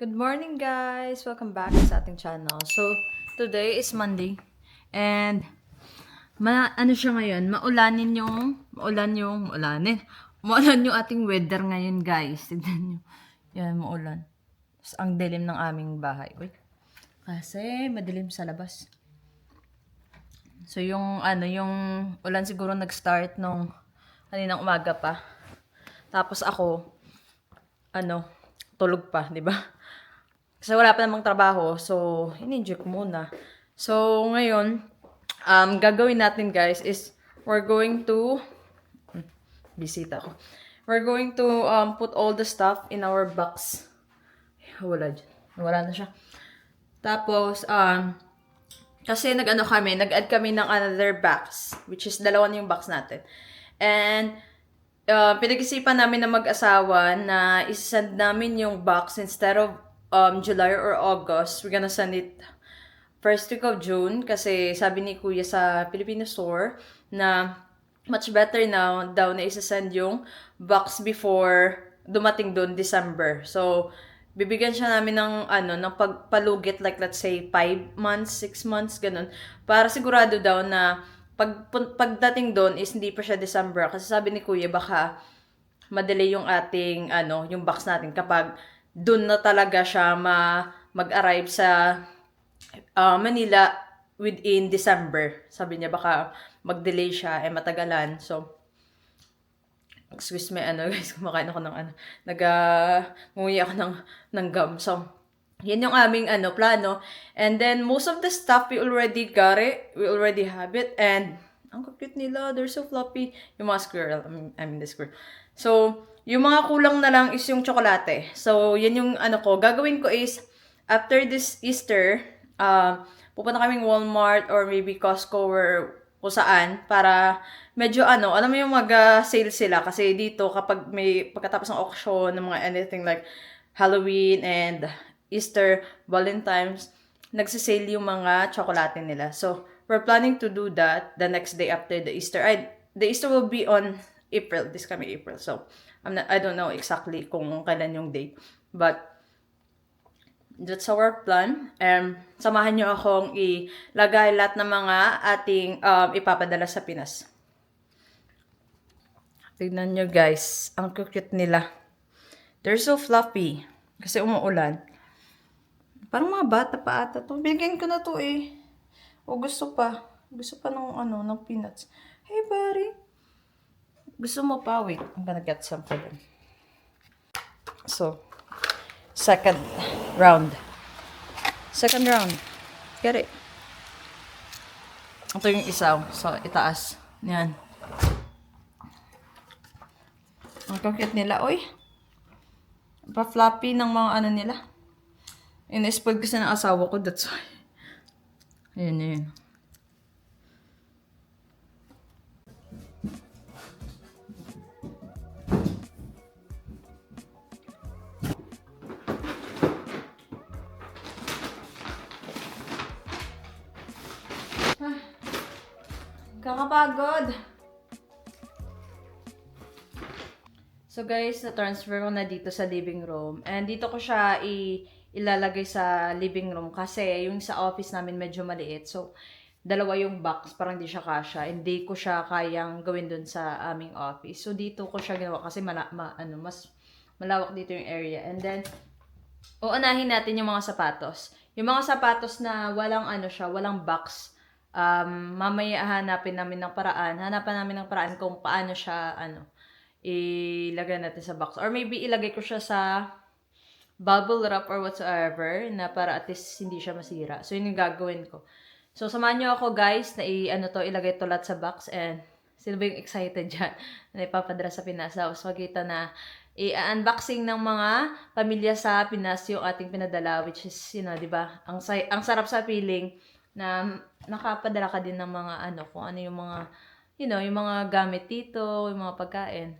Good morning guys! Welcome back sa ating channel. So, today is Monday and ano siya ngayon, maulan yung ating weather ngayon guys. Tignan nyo. Yan, maulan. Tapos, ang dilim ng aming bahay. Uy, kasi madilim sa labas. So, yung ulan siguro nag-start nung kaninang umaga pa. Tapos ako, tulog pa, di ba? Kasi wala pa namang trabaho, so in-enjoy ko muna. So, ngayon, gagawin natin guys is, we're going to, bisita ko. We're going to put all the stuff in our box. Wala na siya. Tapos, kasi nag-add kami ng another box, which is dalawa na yung box natin. And, pinag-isipan namin na mag-asawa na isasend namin yung box instead of July or August. We're gonna send it first week of June kasi sabi ni Kuya sa Filipino store na much better now daw na isasend yung box before dumating doon December. So, bibigyan siya namin ng pagpalugit like let's say 5 months, 6 months, ganun. Para sigurado daw na pagdating doon is hindi pa siya December. Kasi sabi ni Kuya baka madelay yung ating, yung box natin kapag doon na talaga siya mag-arrive sa Manila within December. Sabi niya baka mag-delay siya, matagalan. So, excuse me, guys, kumakain ako ng nguyi ako ng gum. So, yan yung aming plano. And then, most of the stuff, we already got it. We already have it. And, ang cute nila. They're so fluffy. Yung mga squirrel. I mean the squirrel. So, yung mga kulang na lang is yung tsokolate. So, yan yung gagawin ko is, after this Easter, pupunta kaming Walmart or maybe Costco or kung saan, para medyo alam mo yung mag-sale sila. Kasi dito, kapag may pagkatapos ng auction, ng mga anything like Halloween and Easter, Valentine's, nagsisale yung mga tsokolate nila. So, we're planning to do that the next day after the Easter. The Easter will be on April, this coming April. So, I don't know exactly kung kailan yung date. But, that's our plan. Samahan nyo akong ilagay lahat ng mga ating ipapadala sa Pinas. Tignan nyo guys, ang cute nila. They're so fluffy. Kasi umuulan. Parang mga bata pa ata to. Bigyan ko na to eh. O gusto pa. Gusto pa ng peanuts. Hey buddy. Gusto mo pa? Wait, I'm gonna get some for them. So, second round. Get it. Ito yung isaw. So, itaas. Yan. Ang cute nila. Uy. Pa-floppy ng mga nila. In-spoil kasi ng asawa ko. That's why. Ayan. Kakapagod. So guys, na-transfer ko na dito sa living room. And dito ko siya ilalagay sa living room kasi yung sa office namin medyo maliit. So, dalawa yung box, parang hindi siya kasya. Hindi ko siya kayang gawin dun sa aming office. So, dito ko siya ginawa kasi mas malawak dito yung area. And then, uunahin natin yung mga sapatos. Yung mga sapatos na walang box. Mamaya hanapan namin ng paraan kung paano siya, ilagay natin sa box. Or maybe ilagay ko siya sa bubble wrap or whatsoever, na para at least hindi siya masira. So, yun yung gagawin ko. So, samahan nyo ako guys, na ilagay to lahat sa box. And, sino ba yung excited dyan na ipapadala sa Pinas? So, makita na i-unboxing ng mga pamilya sa Pinas yung ating pinadala, which is, di ba? Ang sarap sa feeling na nakapadala ka din ng mga kung ano yung mga, yung mga gamit dito, yung mga pagkain.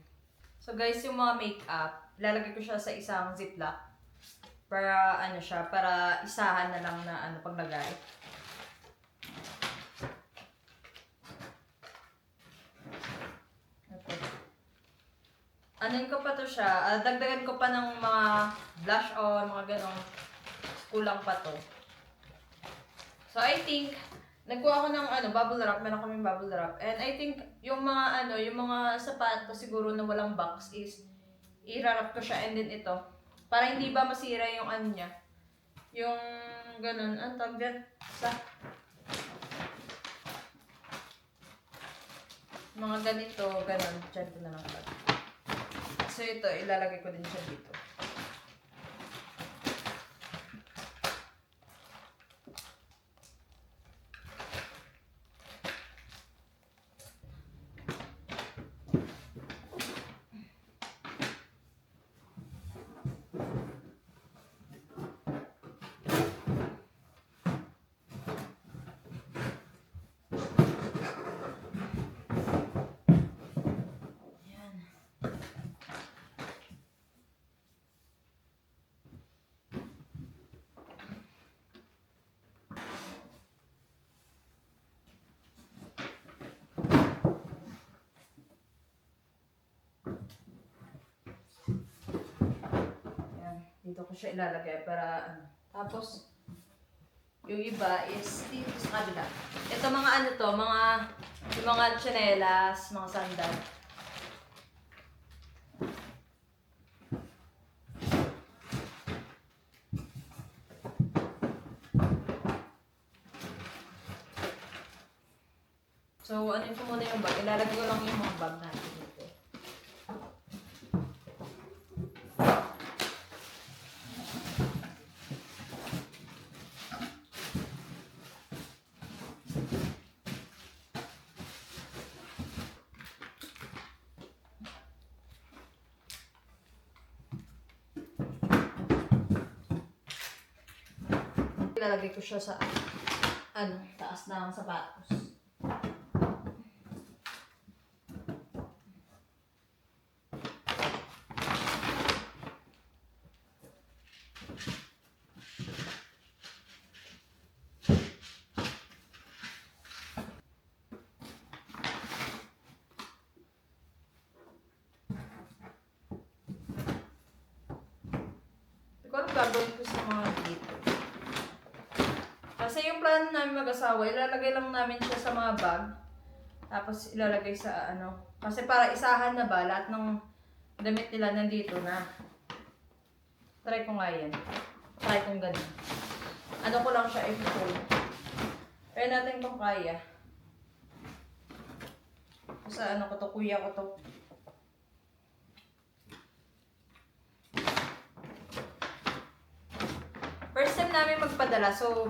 So guys, yung mga makeup, ilalagay ko siya sa isang ziplock para para isahan na lang na paglagay. Okay. Anin ko pa to siya, dagdagan ko pa ng mga blush on, mga ganon. Kulang pa to. So, I think, nagkuha ako ng bubble wrap. Meron kaming bubble wrap. And I think, yung mga yung mga sapatos siguro na walang box is, i-wrap ko siya and then ito. Para hindi ba masira yung niya. Yung ganun. Ang tawag dyan? Mga ganito, ganun. Diyan ko na lang pala. So, ito, ilalagay ko din siya dito. Dito ko siya ilalagay para Tapos, yung iba is dito sa kabila. Ito mga yung mga tsinelas, mga sandal. So, anin ko muna yung bag. Ilalagay ko lang yung mga bag natin dito. Ilalagay ko siya sa taas ng sapatos. Siguro gagawin ko sa mga dito. Kasi yung plan namin mag-asawa, ilalagay lang namin siya sa mga bag. Tapos ilalagay sa Kasi para isahan na ba, lahat ng damit nila nandito na. Try ko nga yan. Try kong ganun. Ko lang siya i-fold. Kaya natin kung kaya. Sa ko to, kuya ko to. First time namin magpadala, so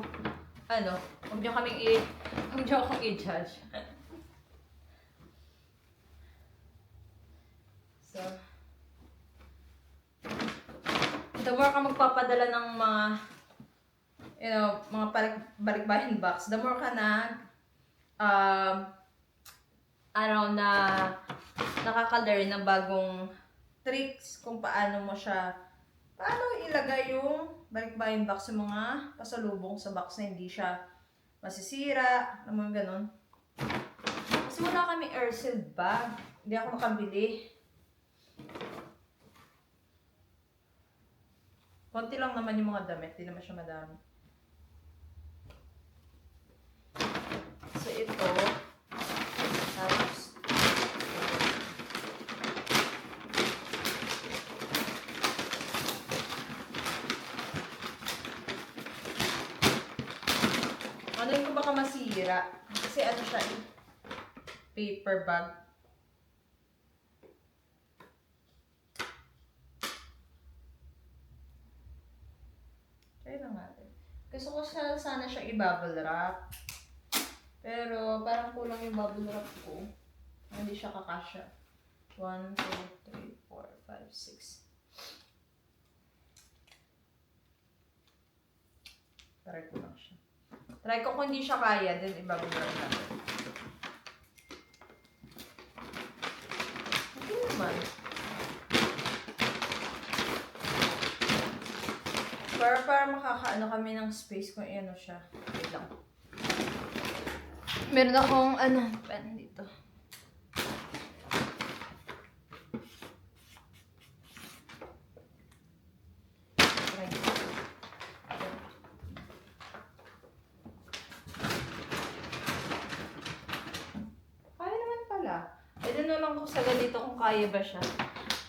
huwag niyo akong i-judge. So, the more ka magpapadala ng mga, mga balikbayan box, the more ka na, na nakaka-learn ng bagong tricks kung paano ilagay yung balikbayan box yung mga pasalubong sa box na hindi siya masisira, mga ganon. Kasi wala kami air-sealed bag. Hindi ako makabili. Konti lang naman yung mga damit. Hindi naman siya madami. So, ito. Tapos, ko baka masira. Kasi siya paper bag. Try lang natin. Gusto ko sana siya i-bubble wrap. Pero parang kulang yung bubble wrap ko. Hindi siya kakasya. 1, 2, 3, 4, 5, 6. Try ko lang siya. Try ko kung hindi siya kaya, then i-bubble wrap natin. Okay naman. Para makakaano kami ng space kung siya. Wait lang. Meron akong pen dito. na lang ko sa ganito kung kaya ba siya.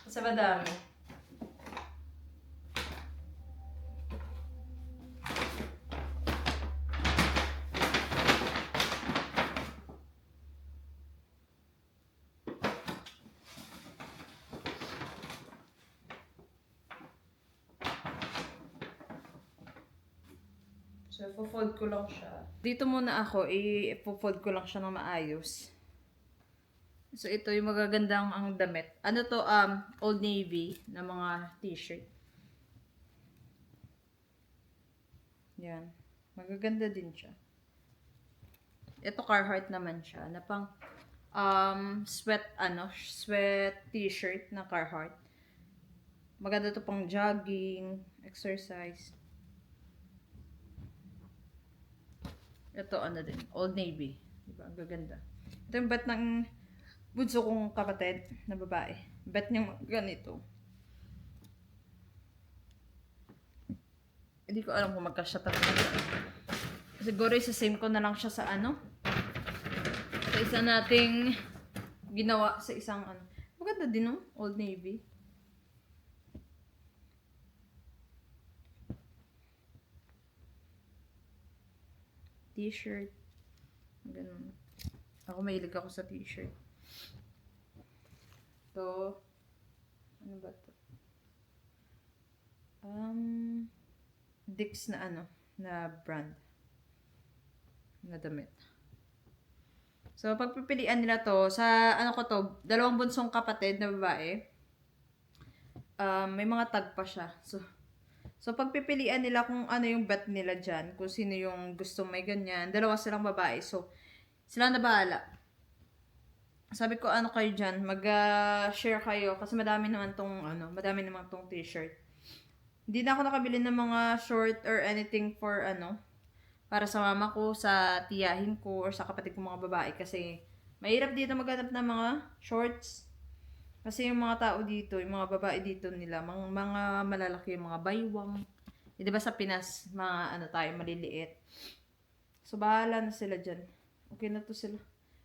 Kasi madami. So, ipo-fold ko lang siya. Dito muna ako, ipo-fold ko lang siya ng maayos. So, ito yung magagandang ang damit. Ano to, Old Navy na mga t-shirt. Yan. Magaganda din siya. Ito Carhartt naman siya. Na pang, sweat t-shirt na Carhartt. Maganda to pang jogging, exercise. Ito ano din, Old Navy. Diba? Ang gaganda. Ito yung bet ng bunso kong kapatid na babae. Bet niya ganito. Hindi ko alam kung magkasya talaga. Siguro isa same ko na lang siya sa ano. Sa isa nating ginawa sa isang ano. Maganda din no? Old Navy. T-shirt. Ganun. Ako mahilig ako sa t-shirt. To, ano ba to? Dix na ano, na brand. Na damit. So, pagpipilian nila to, sa ano ko to, dalawang bunsong kapatid na babae. May mga tag pa siya. So, pagpipilian nila kung ano yung bet nila dyan, kung sino yung gustong may ganyan. Dalawa silang babae. So, sila na bahala. Sabi ko, ano kayo dyan, mag-share kayo. Kasi madami naman tong t-shirt. Hindi na ako nakabili ng mga short or anything for para sa mama ko, sa tiyahin ko, or sa kapatid kong mga babae. Kasi, mahirap dito maghanap ng mga shorts. Kasi yung mga tao dito, yung mga babae dito nila, mga malalaki, yung mga baywang. Eh, diba sa Pinas, mga tayo, maliliit. So, bahala na sila dyan. Okay na to sila.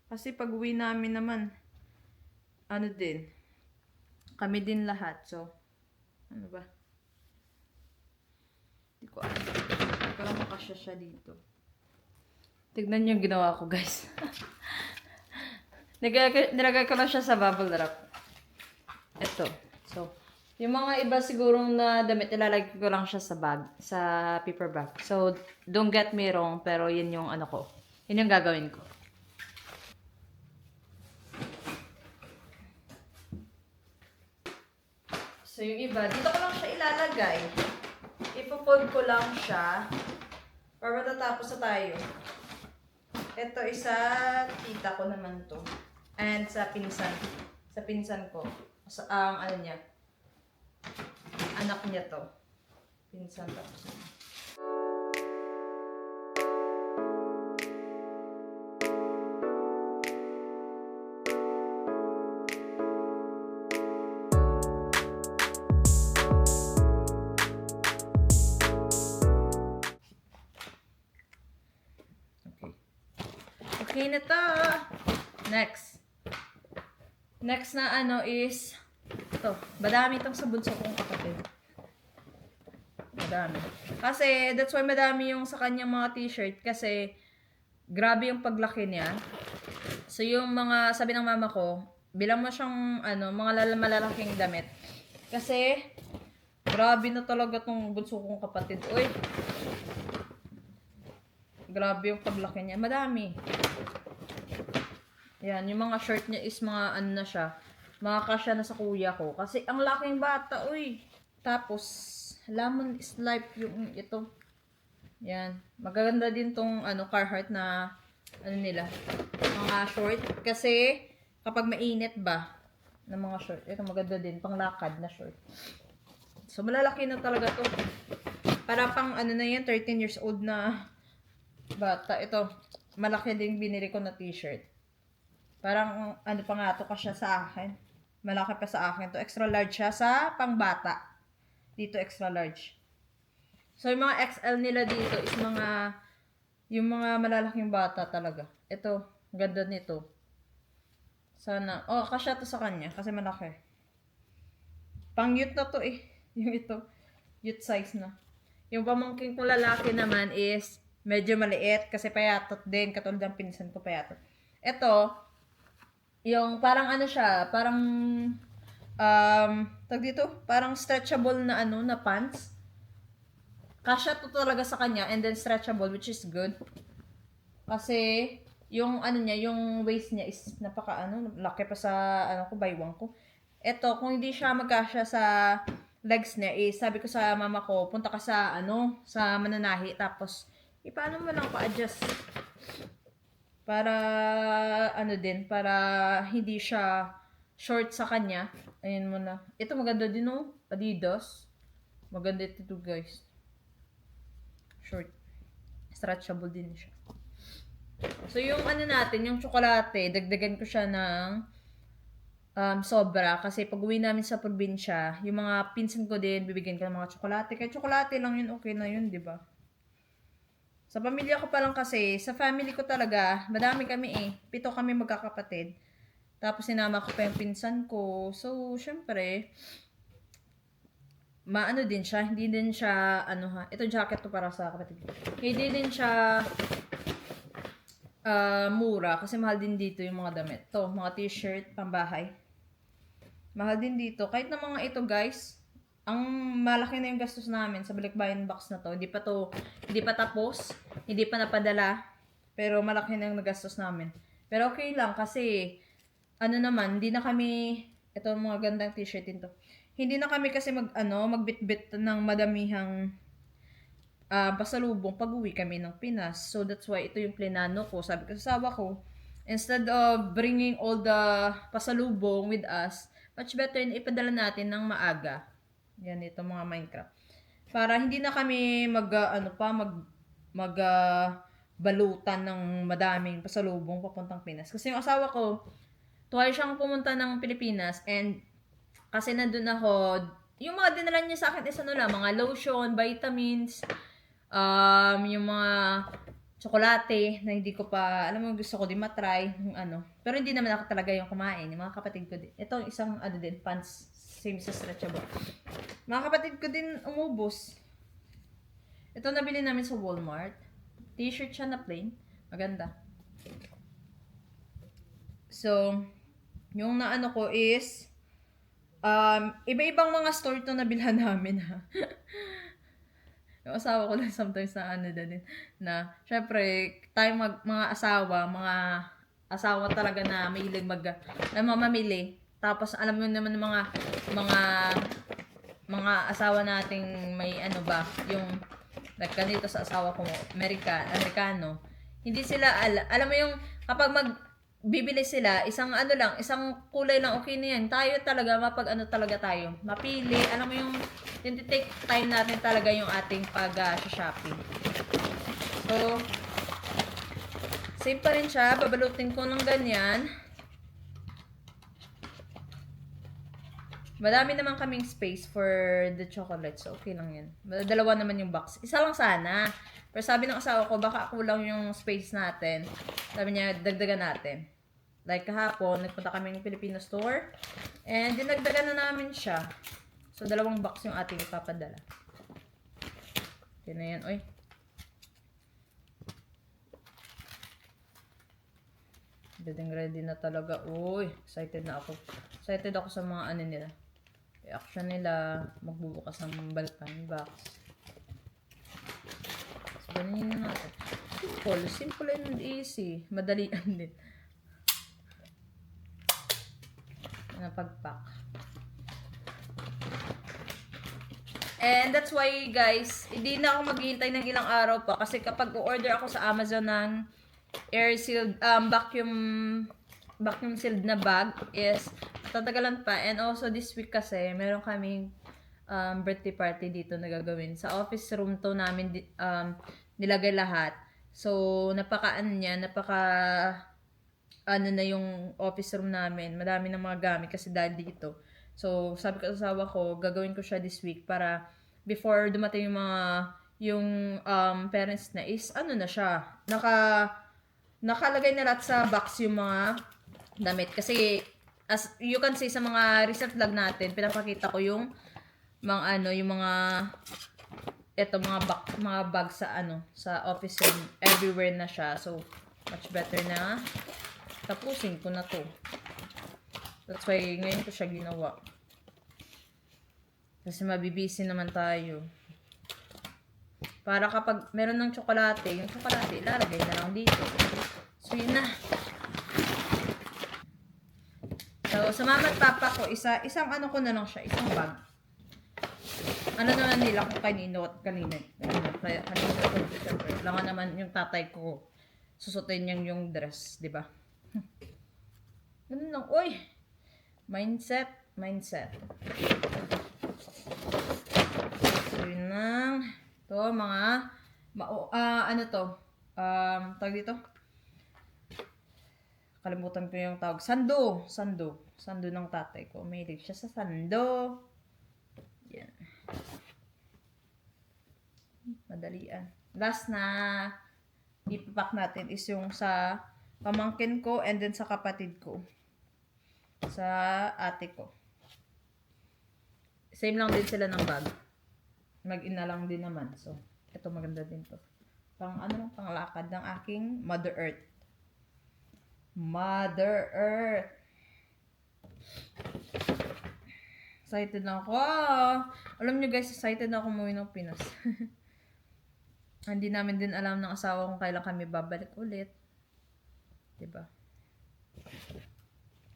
Kasi pag uwi namin naman, din, kami din lahat. So, ano ba? Hindi ko alam. Hindi ko lang makasya siya dito. Tignan niyo yung ginawa ko, guys. Nilagay ko lang siya sa bubble wrap. Ito. So, yung mga iba sigurong na damit, ilalagay ko lang siya sa bag, sa paper bag. So, don't get me wrong, pero yun yung ko. Yun yung gagawin ko. So, yung iba, dito ko lang siya ilalagay. Ipo-fold ko lang siya. Para matatapos na tayo. Ito, isa tita ko naman to. And sa pinsan. Sa pinsan ko. Ang niya. Anak niya to. Pinsan tapos. Okay na to. Next na is ito. Madami itong sa bunso kong kapatid. Madami. Kasi that's why madami yung sa kanyang mga t-shirt kasi grabe yung paglaki niya. So yung mga sabi ng mama ko, bilang mo siyang mga malalaking damit. Kasi grabe na talaga tong bunso kong kapatid. Uy. Grabe yung paglaki niya. Madami. Yan, yung mga shirt niya is mga na siya. Mga kasya na sa kuya ko. Kasi ang laking bata, uy. Tapos, lemon is life yung ito. Yan. Magaganda din tong Carhartt na nila. Mga short. Kasi, kapag mainit ba, ng mga short. Ito maganda din. Panglakad na short. So, malalaki na talaga to. Para pang na yan, 13 years old na bata. Ito, malaki din binili ko na t-shirt. Parang, pa nga to kasya sa akin. Malaki pa sa akin to. Extra large siya sa pangbata. Dito extra large. So, yung mga XL nila dito is yung mga malalaking bata talaga. Ito, ganda nito. Sana. Oh, kasya to sa kanya kasi malaki. Pang youth na to eh. Yung ito. Youth size na. Yung pamangkin ko lalaki naman is medyo maliit kasi payatot din. Katulad ng pinsan ko payatot. Ito, yung parang ano siya, parang tag dito, parang stretchable na ano, na pants. Kasya to talaga sa kanya and then stretchable which is good. Kasi yung ano niya, yung waist niya is napaka ano, laki pa sa ano ko, baywang ko. Eto, kung hindi siya magkasya sa legs niya, eh, sabi ko sa mama ko, punta ka sa ano, sa mananahi tapos paano mo lang pa-adjust para ano din, para hindi siya short sa kanya. Ayun mo na. Ito maganda din oh, Adidas. Maganda ito guys. Short. Stretchable din siya. So, yung ano natin, yung tsokolate, dagdagan ko siya ng sobra. Kasi pag uwi namin sa probinsya, yung mga pinsan ko din, bibigyan ko ng mga tsokolate. Kaya tsokolate lang yun, okay na yun, di ba? Sa pamilya ko pa lang kasi, sa family ko talaga, madami kami eh. 7 kami magkakapatid. Tapos sinama ko pa yung pinsan ko. So, syempre, maano din siya, hindi din siya, ano ha, ito jacket to para sa kapatid ko. Hindi din siya mura kasi mahal din dito yung mga damit. To, mga t-shirt, pambahay. Mahal din dito. Kahit na mga ito guys, ang malaki na yung gastos namin sa balikbayan box na to. Hindi pa tapos, hindi pa napadala, pero malaki na yung nagastos namin. Pero okay lang kasi, ano naman, hindi na kami, ito mga gandang t-shirt din to. Hindi na kami kasi magbitbit ng madamihang pasalubong pag-uwi kami ng Pinas. So, that's why ito yung plinano ko. Sabi ko sa asawa ko, instead of bringing all the pasalubong with us, much better na ipadala natin ng maaga. Yan, ito mga Minecraft. Para hindi na kami balutan ng madaming pasalubong papuntang Pinas. Kasi yung asawa ko, tuwal siyang pumunta ng Pilipinas and kasi nandun ako, yung mga dinala niya sa akin is ano lang, mga lotion, vitamins, yung mga tsokolate na hindi ko pa, alam mo, gusto ko din matry, yung ano. Pero hindi naman ako talaga yung kumain, yung mga kapatid ko din. Ito, isang ano din, pants, same sa stretchable. Mga kapatid ko din umubos. Ito nabili namin sa Walmart. T-shirt siya na plain. Maganda. So, yung naano ko is, iba-ibang mga store to nabilhan namin ha. Yung asawa ko lang sometimes na ano din na syempre tayo mga asawa talaga na mahilig mamamili. Tapos alam mo naman ng mga asawa nating may ano ba, yung like ganito sa asawa ko, Amerikano. Hindi sila alam mo yung kapag bibili sila, isang ano lang, isang kulay lang, okay na yan. Tayo talaga, ano talaga tayo. Mapili, alam mo yung take time natin talaga yung ating pag-shopping. So, same pa rin siya. Babalutin ko ng ganyan. Madami naman kaming space for the chocolates. So, okay lang yan. Dalawa naman yung box. Isa lang sana. Pero sabi ng asawa ko, baka kulang yung space natin. Sabi niya, dagdagan natin. Like kahapon, nagpunta kami ng Filipino store. And dinagdagan na namin siya. So, 2 box yung ating ipapadala. Okay na yan. Oy. Ready na talaga. Uy, excited na ako. Excited ako sa mga ano nila. Reaction nila. Magbubukas ng Balkan box. So, ganyan na natin. Simple and easy. Madalian din. Na pag-pack. And that's why guys, hindi na ako maghihintay ng ilang araw pa kasi kapag order ako sa Amazon ng air sealed vacuum sealed na bag is tatagalan pa. And also this week kasi meron kaming birthday party dito na gagawin. Sa office room to namin nilagay lahat. So napaka ano na yung office room namin. Madami ng mga gamit kasi dahil dito. So, sabi ko sa asawa ko, gagawin ko siya this week para before dumating yung parents na is, ano na siya, nakalagay na lahat sa box yung mga damit. Kasi, as you can see sa mga recent vlog natin, pinapakita ko yung mga ano, yung mga mga bag sa ano, sa office room, everywhere na siya. So, much better na tapusin ko na to. That's why ngayon ko siya ginawa. Kasi mabibisi naman tayo. Para kapag meron ng tsokolate, yung tsokolate ilalagay na lang dito. So, yun na. So, sa mama at papa ko, isang ano ko na lang siya, isang bag. Ano naman nila kung kanino at kanina. Kanino ko, syempre. Langan naman yung tatay ko. Susutin niyang yung dress, di ba? Ganun lang. Uy! Mindset. So, yun lang. Ito, mga, ano to? Tawag dito? Kalimutan ko yung tawag. Sando ng tatay ko. Mahilig siya sa sando. Yan. Madalian. Last na ipapak natin is yung sa pamangkin ko and then sa kapatid ko. Sa ate ko. Same lang din sila ng bag. Mag-ina lang din naman. So, ito maganda din to. Panglakad ng aking Mother Earth. Mother Earth. Excited na ako. Alam nyo guys, excited na ako umuwi ng Pinas. Hindi namin din alam ng asawa kung kailan kami babalik ulit. Diba?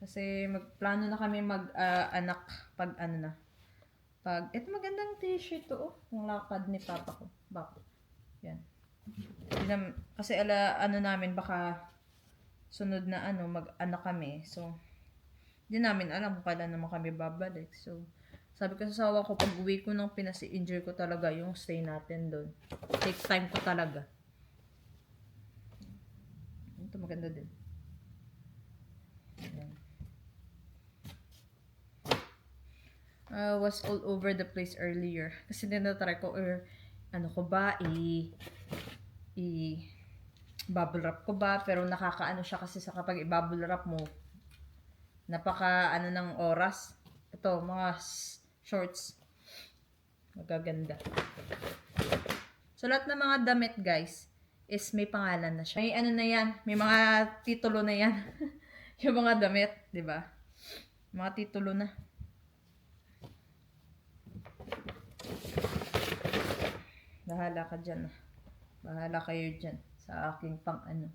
Kasi magplano na kami mag-anak pag ano na. Ito magandang t-shirt to, oh. Yung lakad ni papa ko. Bako. Yan. Kasi ano namin, baka sunod na ano, mag-anak kami. So, hindi namin alam kung kailan naman kami babalik. So, sabi ko sa asawa ko, pag uwi ko ng Pinas, enjoy ko talaga yung stay natin doon. Take time ko talaga. Ito maganda din. Ayan. Was all over the place earlier. Kasi tinatry ko, ano ko ba, bubble wrap ko ba? Pero nakakaano siya kasi sa kapag i-bubble wrap mo, napaka ano ng oras. Ito, mga shorts. Magaganda. So, lahat ng mga damit, guys, is may pangalan na siya. May ano na yan, may mga titulo na yan. Yung mga damit, di ba? Mga titulo na. Bahala ka dyan. Bahala kayo dyan sa aking pang ano.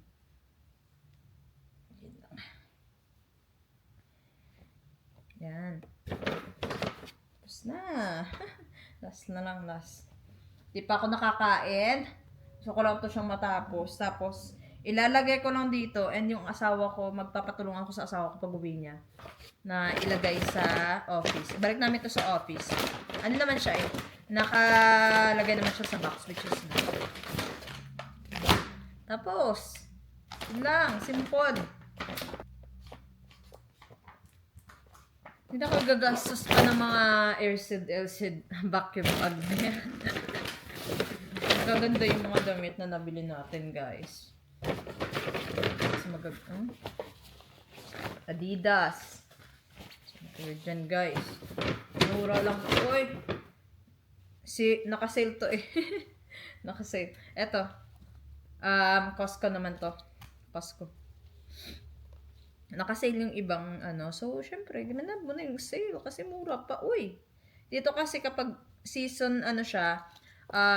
Yan lang. Yan. Tapos na. Last na lang, last. Di pa ako nakakain. So, ko lang to siyang matapos. Tapos, ilalagay ko lang dito and yung asawa ko, magpapatulungan ko sa asawa ko pag uwi niya na ilagay sa office. Balik namin to sa office. Ano naman siya eh? Nakalagay naman siya sa box, which is na. Tapos, yun lang, simple. Hindi ako gagastos pa ng mga air-sealed vacuum bag na yan. Magaganda yung mga damit na nabili natin, guys. Kasi Adidas. So, dyan, guys. Mura lang. Uy! Naka-sale to eh. Naka-sale. Eto. Costco naman to. Costco. Naka-sale yung ibang ano. So, syempre, gimanap mo na yung sale kasi mura pa. Uy! Dito kasi kapag season ano siya,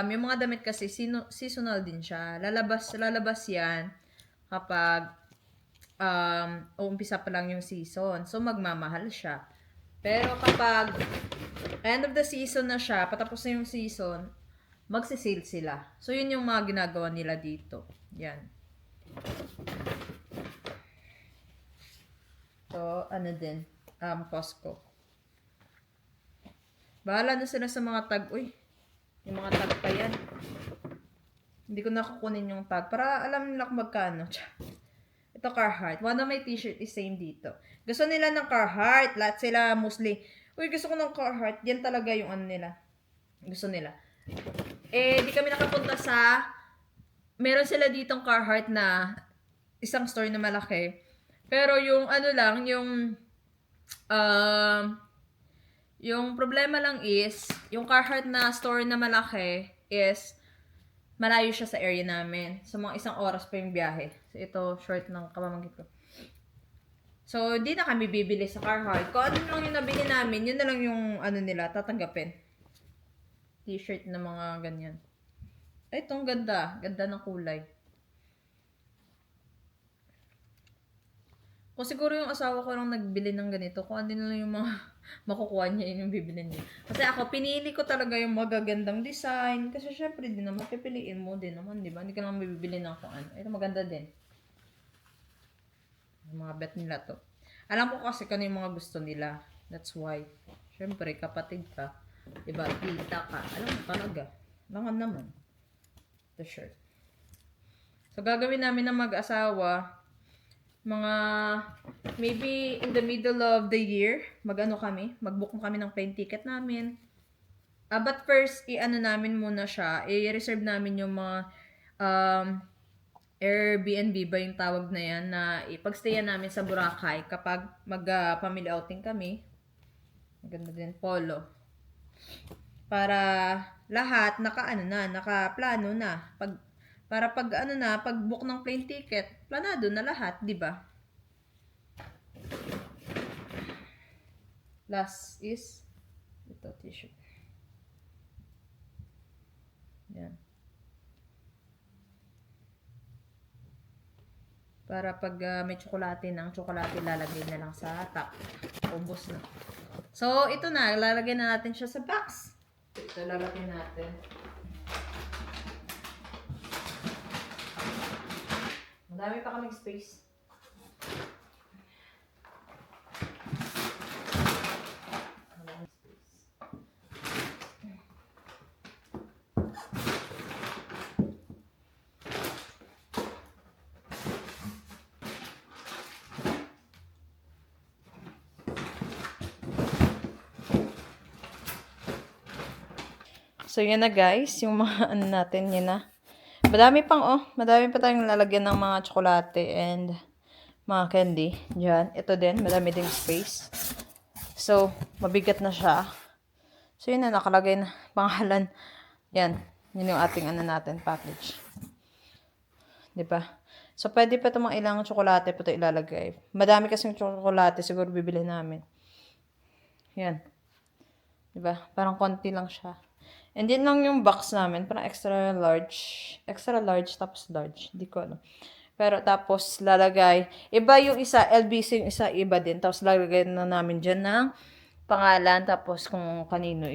yung mga damit kasi seasonal din siya. Lalabas yan kapag umpisa pa lang yung season. So, magmamahal siya. Pero kapag end of the season na siya, patapos na yung season, magsisale sila. So, yun yung mga ginagawa nila dito. Yan. So, ano din, Costco. Bahala na sila sa mga tag. Uy, yung mga tag pa yan. Hindi ko nakukunin yung tag para alam nila kung magkano. Ito, Carhartt. One of my t-shirt is same dito. Gusto nila ng Carhartt. Lahat sila mostly. Uy, gusto ko ng Carhartt. Yan talaga yung ano nila. Gusto nila. Eh, di kami nakapunta sa... Meron sila ditong Carhartt na isang store na malaki. Pero yung ano lang, um, yung problema lang is, yung Carhartt na store na malaki is, malayo siya sa area namin. So, mga 1 oras pa yung biyahe. So, ito, short ng kapamangkit ko. So, di na kami bibili sa Carhartt. Kung ano lang yung nabili namin, yun na lang yung ano nila, tatanggapin. T-shirt na mga ganyan. Ay, itong ganda. Ganda ng kulay. Kung siguro yung asawa ko lang nagbili ng ganito, kung ano lang yung mga makukuha niya, yun yung bibili niya. Kasi ako, pinili ko talaga yung magagandang design. Kasi syempre din naman, pipiliin mo din naman, di ba? Hindi ka lang bibili ng kung ano. Ito maganda din. Yung mga bet nila to. Alam ko kasi kung ano yung mga gusto nila. That's why. Syempre, kapatid ka. Diba? Tita ka. Alam mo talaga. Langan naman. The shirt. So, gagawin namin ng mag-asawa, mga, maybe in the middle of the year, mag-ano kami, mag-book kami ng plane ticket namin. But first, i-ano namin muna siya, i-reserve namin yung mga, Airbnb ba yung tawag na yan, na ipagstayan namin sa Boracay kapag mag-family outing kami. Maganda din, polo. Para lahat nakaplano na. Para pag ano na, pag book ng plane ticket, planado na lahat, di ba? Last is ito t-shirt. Yan. Para pag may tsokolate ng tsokolate, lalagay na lang sa top. Ubos na. So, ito na. Lalagay na natin siya sa box. Ito lalagay natin. Madami pa kaming space. So, yan na guys. Yung mga ano natin, yan na. Madami pa tayong lalagyan ng mga tsokolate and mga candy. Diyan. Ito din. Madami ding space. So, mabigat na siya. So, yun na. Nakalagay na pangalan. Yan. Yun yung ating ano natin, package. Diba? So, pwede pa ito mga ilang tsokolate pa ito ilalagay. Madami kasing tsokolate. Siguro bibili namin. Yan. Diba? Parang konti lang siya. And din lang yung box namin, parang extra large. Extra large, tapos large. Di ko alam. Pero tapos lalagay, iba yung isa, LBC yung isa, iba din. Tapos lalagay na namin dyan ng pangalan, tapos kung kanino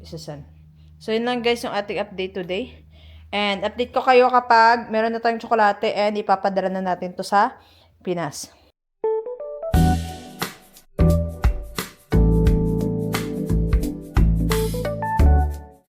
isasend. So yun lang guys yung ating update today. And update ko kayo kapag meron na tayong tsokolate and ipapadala na natin to sa Pinas.